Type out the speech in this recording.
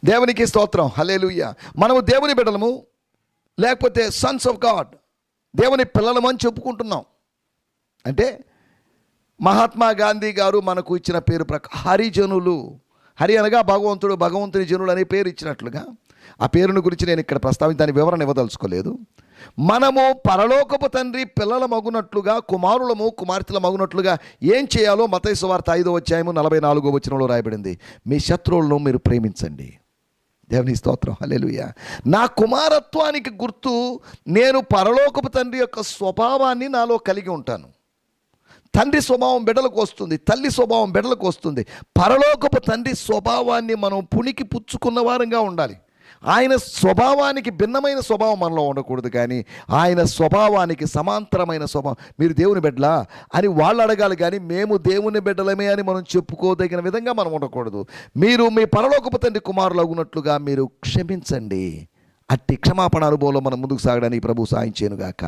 దేవునికి స్తోత్రం, హల్లెలూయా. మనము దేవుని బిడ్డలము, లేకపోతే సన్స్ ఆఫ్ గాడ్, దేవుని పిల్లలము అని చెప్పుకుంటున్నాం. అంటే మహాత్మా గాంధీ గారు మనకు ఇచ్చిన పేరు హరిజనులు. హరి అనగా భగవంతుడు, భగవంతుని జనులు అనే పేరు ఇచ్చినట్లుగా ఆ పేరుని గురించి నేను ఇక్కడ దాని వివరణ ఇవ్వదలుచుకోలేదు. మనము పరలోకపు తండ్రి పిల్లల మగునట్లుగా, కుమారులము కుమార్తెల మగునట్లుగా ఏం చేయాలో మత్తయి సువార్త 5వ అధ్యాయము 44వ వచనంలో రాయబడింది. మీ శత్రువులను మీరు ప్రేమించండి. దేవుని స్తోత్రం, హల్లెలూయా. నా కుమారత్వానికి గుర్తు నేను పరలోకపు తండ్రి యొక్క స్వభావాన్ని నాలో కలిగి ఉంటాను. తండ్రి స్వభావం బిడ్డలకు వస్తుంది, తల్లి స్వభావం బిడ్డలకు వస్తుంది. పరలోకపు తండ్రి స్వభావాన్ని మనం పుణికి పుచ్చుకున్న వారంగా ఉండాలి. ఆయన స్వభావానికి భిన్నమైన స్వభావం మనలో ఉండకూడదు, కానీ ఆయన స్వభావానికి సమాంతరమైన స్వభావం. మీరు దేవుని బిడ్డలా అని వాళ్ళు అడగాలి, కానీ మేము దేవుని బిడ్డలమే అని మనం చెప్పుకోదగిన విధంగా మనం ఉండకూడదు. మీరు మీ పరలోకపు తండ్రి కుమారులు అగునట్లుగా మీరు క్షమించండి. అట్టి క్షమాపణ అనుభవంలో మనం ముందుకు సాగడానికి ప్రభు సాయం చేయనుగాక.